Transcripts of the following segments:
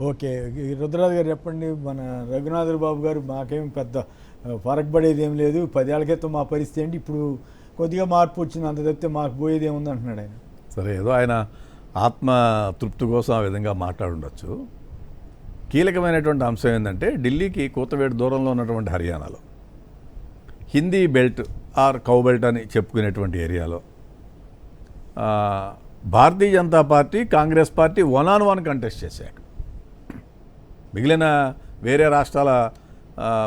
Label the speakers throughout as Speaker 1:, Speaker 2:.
Speaker 1: Okay. ఈ రుద్రరాజు గారు చెప్పండి. మన రఘునాథులు బాబు గారు మాకేం పెద్ద ఫరక్ పడేది ఏం లేదు, 10 ఏళ్ల క్రితం మా పరిస్థితి ఏంటి, ఇప్పుడు కొద్దిగా మార్పు వచ్చింది, అంత తప్పితే మాకు పోయేది ఏముంది అంటున్నాడు ఆయన.
Speaker 2: సరే, ఏదో ఆయన ఆత్మ తృప్తి కోసం ఆ విధంగా మాట్లాడుండొచ్చు. కీలకమైనటువంటి అంశం ఏంటంటే, ఢిల్లీకి కూతవేటు దూరంలో ఉన్నటువంటి హర్యానాలో Hindi belt or cow belt అని చెప్పుకునేటువంటి ఏరియాలో Bharatiya Janata Party, Congress party 1-on-1 contest చేశాక మిగిలిన వేరే రాష్ట్రాల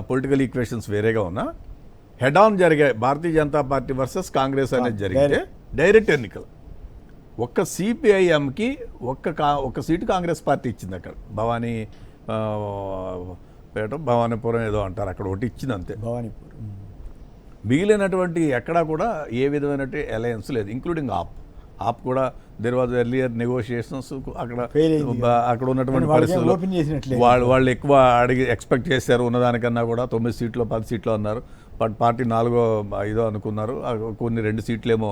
Speaker 2: పొలిటికల్ ఈక్వేషన్స్ వేరేగా ఉన్నా హెడ్ ఆన్ జరిగాయి. భారతీయ జనతా పార్టీ వర్సెస్ కాంగ్రెస్ అనేది జరిగితే డైరెక్ట్ ఎన్నికలు. ఒక్క సిపిఐఎంకి ఒక్క సీటు కాంగ్రెస్ పార్టీ ఇచ్చింది. అక్కడ భవానీపురం ఏదో అంటారు, అక్కడ ఒకటి ఇచ్చింది అంతే.
Speaker 1: భవానీపురం.
Speaker 2: మిగిలినటువంటి ఎక్కడా కూడా ఏ విధమైన అలయన్స్ లేదు, ఇంక్లూడింగ్ ఆప్ కూడా దెర్ వాజ్ ఎర్లియర్ నెగోషియేషన్స్. అక్కడ ఉన్నటువంటి పరిస్థితులు వాళ్ళు ఎక్కువ ఎక్స్పెక్ట్ చేశారు, ఉన్నదానికన్నా కూడా 9 సీట్లు 10 సీట్లు అన్నారు. బట్ పార్టీ 4-5 అనుకున్నారు. కొన్ని 2 సీట్లేమో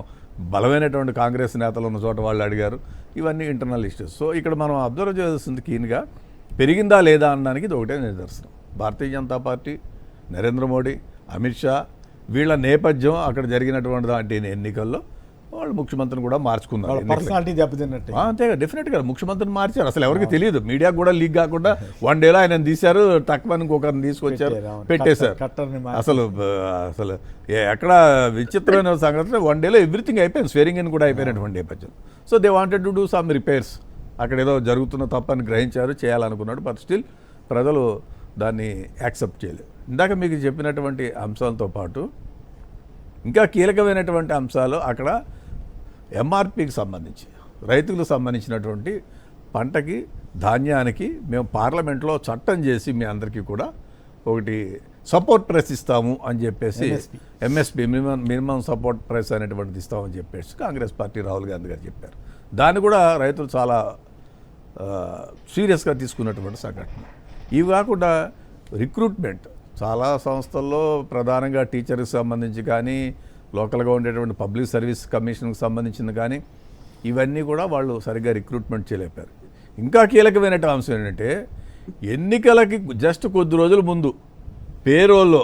Speaker 2: బలమైనటువంటి కాంగ్రెస్ నేతలు ఉన్న చోట వాళ్ళు అడిగారు. ఇవన్నీ ఇంటర్నల్ ఇష్యూస్. సో ఇక్కడ మనం అబ్జర్వ్ చేయాల్సింది కీన్గా పెరిగిందా లేదా అనడానికి ఇది ఒకటే నిదర్శనం. భారతీయ జనతా పార్టీ, నరేంద్ర మోడీ, అమిత్ షా వీళ్ళ నేపథ్యం అక్కడ జరిగినటువంటి దాంట్లో ఎన్నికల్లో వాళ్ళు ముఖ్యమంత్రిని కూడా మార్చుకున్నారు.
Speaker 1: పర్సనాలిటీ దెబ్బతిన్నట్టు.
Speaker 2: అంతేగా, డెఫినెట్గా ముఖ్యమంత్రిని మార్చారు. అసలు ఎవరికి తెలియదు, మీడియాకు కూడా లీక్ కాకుండా 1 డేలో ఆయన తీశారు, తక్కువ ఇంకొకరిని తీసుకొచ్చారు, పెట్టేశారు. అసలు ఎక్కడ విచిత్రమైన సంగతి, 1 డేలో ఎవ్రీథింగ్ అయిపోయింది, స్వేరింగ్ ఇన్ కూడా అయిపోయినటువంటి నేపథ్యం. So they wanted to do some repairs. అక్కడ ఏదో జరుగుతున్న తప్పని గ్రహించారు, చేయాలనుకున్నాడు. బట్ స్టిల్ ప్రజలు దాన్ని యాక్సెప్ట్ చేయలేదు. ఇందాక మీకు చెప్పినటువంటి అంశాలతో పాటు ఇంకా కీలకమైనటువంటి అంశాలు అక్కడ ఎంఆర్పికి సంబంధించి, రైతులకు సంబంధించినటువంటి పంటకి, ధాన్యానికి మేము పార్లమెంట్లో చట్టం చేసి మీ అందరికీ కూడా ఒకటి సపోర్ట్ ప్రైస్ ఇస్తాము అని చెప్పేసి, ఎంఎస్పి మినిమం సపోర్ట్ ప్రైస్ అనేటువంటిది ఇస్తామని చెప్పేసి కాంగ్రెస్ పార్టీ రాహుల్ గాంధీ గారు చెప్పారు. దాన్ని కూడా రైతులు చాలా సీరియస్గా తీసుకున్నటువంటి సంఘటన. ఇవి కాకుండా రిక్రూట్మెంట్ చాలా సంస్థల్లో, ప్రధానంగా టీచర్కి సంబంధించి కానీ, లోకల్గా ఉండేటువంటి పబ్లిక్ సర్వీస్ కమిషన్కి సంబంధించింది కానీ, ఇవన్నీ కూడా వాళ్ళు సరిగ్గా రిక్రూట్మెంట్ చేయలేపారు. ఇంకా కీలకమైన అంశం ఏంటంటే, ఎన్నికలకి జస్ట్ కొద్ది రోజుల ముందు పేరోల్లో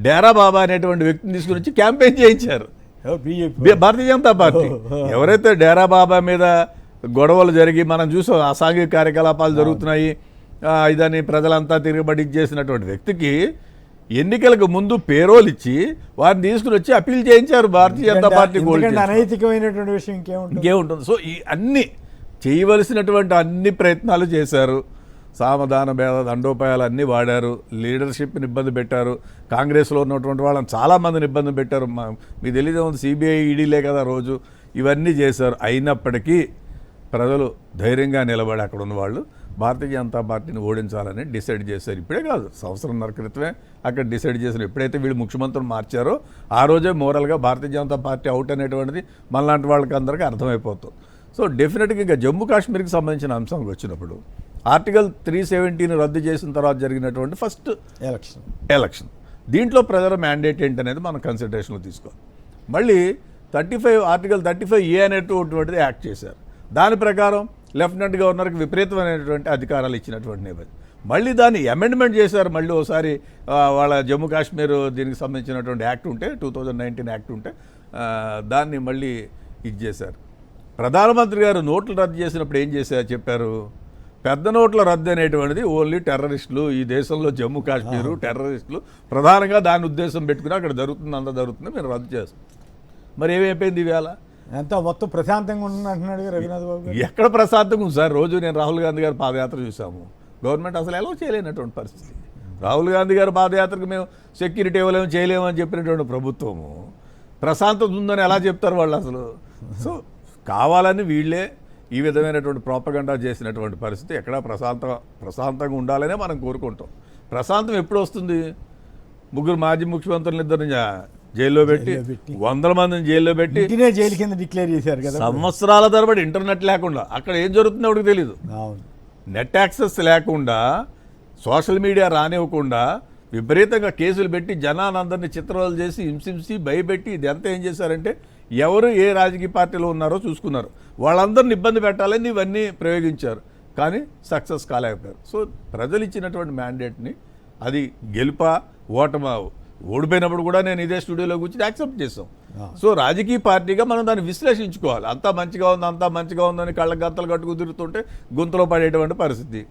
Speaker 2: డేరా బాబా అనేటువంటి వ్యక్తిని తీసుకుని వచ్చి క్యాంపెయిన్ చేయించారు భారతీయ జనతా పార్టీ. ఎవరైతే డేరా బాబా మీద గొడవలు జరిగి మనం చూసాం, అసాంఘిక కార్యకలాపాలు జరుగుతున్నాయి, ఇదని ప్రజలంతా తిరగబడి చేసినటువంటి వ్యక్తికి ఎన్నికలకు ముందు పేరోల్ ఇచ్చి వారిని తీసుకుని వచ్చి అప్పీల్ చేయించారు భారతీయ జనతా పార్టీ.
Speaker 1: అనైతికమైనటువంటి విషయం
Speaker 2: ఇంకేముంటుంది. సో ఈ అన్ని చేయవలసినటువంటి అన్ని ప్రయత్నాలు చేశారు. సామధాన భేద దండోపాయాలు అన్నీ వాడారు. లీడర్షిప్ని ఇబ్బంది పెట్టారు. కాంగ్రెస్లో ఉన్నటువంటి వాళ్ళని చాలామందిని ఇబ్బంది పెట్టారు. మీకు తెలియదు, సిబిఐ ఈడీలే కదా రోజు. ఇవన్నీ చేశారు. అయినప్పటికీ ప్రజలు ధైర్యంగా నిలబడి అక్కడ ఉన్నవాళ్ళు భారతీయ జనతా పార్టీని ఓడించాలని డిసైడ్ చేశారు. ఇప్పుడే కాదు, 1.5 సంవత్సరం క్రితమే అక్కడ డిసైడ్ చేశారు. ఎప్పుడైతే వీళ్ళు ముఖ్యమంత్రిని మార్చారో ఆ రోజే మోరల్గా భారతీయ జనతా పార్టీ అవుట్ అనేటువంటిది మనలాంటి వాళ్ళకి అందరికీ అర్థమైపోతుంది. సో డెఫినెట్గా ఇంకా జమ్మూ కాశ్మీర్కి సంబంధించిన అంశానికి వచ్చినప్పుడు ఆర్టికల్ 370 రద్దు చేసిన తర్వాత జరిగినటువంటి ఫస్ట్ ఎలక్షన్, దీంట్లో ప్రజల మ్యాండేట్ ఏంటనేది మనం కన్సిడరేషన్లో తీసుకోవాలి. మళ్ళీ ఆర్టికల్ 35A అనేటువంటిది యాక్ట్ చేశారు. దాని ప్రకారం లెఫ్టినెంట్ గవర్నర్కి విపరీతమైనటువంటి అధికారాలు ఇచ్చినటువంటి నేపథ్యం. మళ్ళీ దాన్ని అమెండ్మెంట్ చేశారు. మళ్ళీ ఒకసారి వాళ్ళ జమ్మూ కాశ్మీర్ దీనికి సంబంధించినటువంటి యాక్ట్ ఉంటే, 2019 యాక్ట్ ఉంటే దాన్ని మళ్ళీ ఇది చేశారు. ప్రధానమంత్రి గారు నోట్లు రద్దు చేసినప్పుడు ఏం చేశారు చెప్పారు, పెద్ద నోట్ల రద్దు అనేటువంటిది ఓన్లీ టెర్రరిస్టులు, ఈ దేశంలో జమ్మూ కాశ్మీరు టెర్రరిస్టులు ప్రధానంగా దాని ఉద్దేశం పెట్టుకుని అక్కడ జరుగుతుంది, అంతా జరుగుతుంది, మీరు రద్దు చేస్తాం. మరి ఏమైపోయింది ఇవాళ?
Speaker 1: అంతా మొత్తం ప్రశాంతంగా ఉంటుంది అంటున్నాడు రఘునాథ్ బాబు గారు.
Speaker 2: ఎక్కడ ప్రశాంతంగా ఉంది సార్? రోజు నేను రాహుల్ గాంధీ గారు పాదయాత్ర చూసాము. గవర్నమెంట్ అసలు ఎలా చేయలేనటువంటి పరిస్థితి. రాహుల్ గాంధీ గారు పాదయాత్రకు మేము సెక్యూరిటీ ఇవ్వలేము, చేయలేము అని చెప్పినటువంటి ప్రభుత్వము ప్రశాంతత ఉందని ఎలా చెప్తారు వాళ్ళు అసలు? సో కావాలని వీళ్ళే ఈ విధమైనటువంటి ప్రోపగండా చేసినటువంటి పరిస్థితి. ఎక్కడా ప్రశాంతంగా ఉండాలనే మనం కోరుకుంటాం. ప్రశాంతం ఎప్పుడు వస్తుంది? ముగ్గురు మాజీ ముఖ్యమంత్రులు ఇద్దరిని జైల్లో పెట్టి 100 మందిని జైల్లో పెట్టి
Speaker 1: జైలు కింద డిక్లేర్ చేశారు కదా.
Speaker 2: సంవత్సరాల తరబడి ఇంటర్నెట్ లేకుండా అక్కడ ఏం జరుగుతుందో ఎవరికి తెలియదు. నెట్ యాక్సెస్ లేకుండా, సోషల్ మీడియా రానివ్వకుండా విపరీతంగా కేసులు పెట్టి జనానందరినీ చిత్రాలు చేసి హింసించి భయపెట్టి ఇదంతా ఏం చేశారంటే, ఎవరు ఏ రాజకీయ పార్టీలో ఉన్నారో చూసుకున్నారు. వాళ్ళందరిని ఇబ్బంది పెట్టాలని ఇవన్నీ ప్రయోగించారు. కానీ సక్సెస్ కాలేకపోయారు. సో ప్రజలు ఇచ్చినటువంటి మ్యాండేట్ని అది గెలుపా ఓటమా, ఓడిపోయినప్పుడు కూడా నేను ఇదే స్టూడియోలో కూర్చొని యాక్సెప్ట్ చేసాం. సో రాజకీయ పార్టీగా మనం దాన్ని విశ్లేషించుకోవాలి. అంతా మంచిగా ఉంది, అంతా మంచిగా ఉందని కళ్ళ గంతలు కట్టుకు తిరుగుతుంటే గొంతులో పడేటువంటి పరిస్థితి.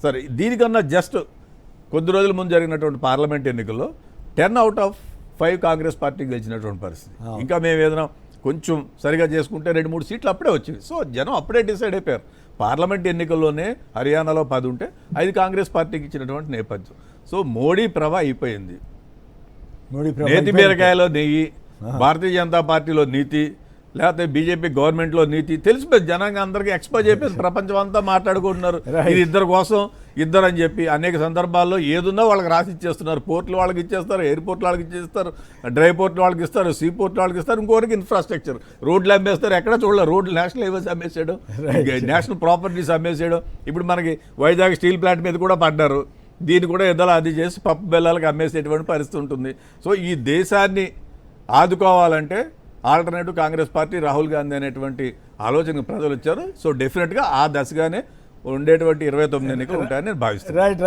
Speaker 2: సరే, దీనికన్నా జస్ట్ కొద్ది రోజుల ముందు జరిగినటువంటి పార్లమెంట్ ఎన్నికల్లో 10 out of 5 కాంగ్రెస్ పార్టీకి గెలిచినటువంటి పరిస్థితి. ఇంకా మేము ఏదైనా కొంచెం సరిగా చేసుకుంటే 2-3 సీట్లు అప్పుడే వచ్చేవి. సో జనం అప్పుడే డిసైడ్ అయిపోయారు. పార్లమెంట్ ఎన్నికల్లోనే హర్యానాలో 10 ఉంటే 5 కాంగ్రెస్ పార్టీకి ఇచ్చినటువంటి నేపథ్యం. సో మోడీ ప్రభ అయిపోయింది. నేతి బీరకాయలో నెయ్యి, భారతీయ జనతా పార్టీలో నీతి, లేకపోతే బీజేపీ గవర్నమెంట్లో నీతి తెలిసిపోయింది. జనాంగం అందరికీ ఎక్స్పోజ్ అయిపోయింది. ప్రపంచం అంతా మాట్లాడుకుంటున్నారు ఇది ఇద్దరు కోసం, ఇద్దరు అని చెప్పి. అనేక సందర్భాల్లో ఏదున్నా వాళ్ళకి రాసి ఇచ్చేస్తున్నారు. పోర్ట్లు వాళ్ళకి ఇచ్చేస్తారు, ఎయిర్పోర్ట్లు వాళ్ళకి ఇచ్చేస్తారు, డ్రై పోర్ట్లు వాళ్ళకి ఇస్తారు, సీ పోర్ట్లు వాళ్ళకి ఇస్తారు, ఇంకోరికి ఇన్ఫ్రాస్ట్రక్చర్ రోడ్లు అమ్మేస్తారు. ఎక్కడ చూడలేదు రోడ్లు, నేషనల్ హైవేస్ అమ్మేసాడు, నేషనల్ ప్రాపర్టీస్ అమ్మేసాడు. ఇప్పుడు మనకి వైజాగ్ స్టీల్ ప్లాంట్ మీద కూడా పడ్డారు. దీన్ని కూడా ఎద్దలా అది చేసి పప్పు బెల్లాలకు అమ్మేసేటువంటి పరిస్థితి ఉంటుంది. సో ఈ దేశాన్ని ఆదుకోవాలంటే ఆల్టర్నేటివ్ కాంగ్రెస్ పార్టీ, రాహుల్ గాంధీ అనేటువంటి ఆలోచనకు ప్రజలు వచ్చారు. సో డెఫినెట్గా ఆ దశగానే ఉండేటువంటి 29 ఎన్నికలు ఉంటాయని నేను భావిస్తాను.
Speaker 1: రైట్.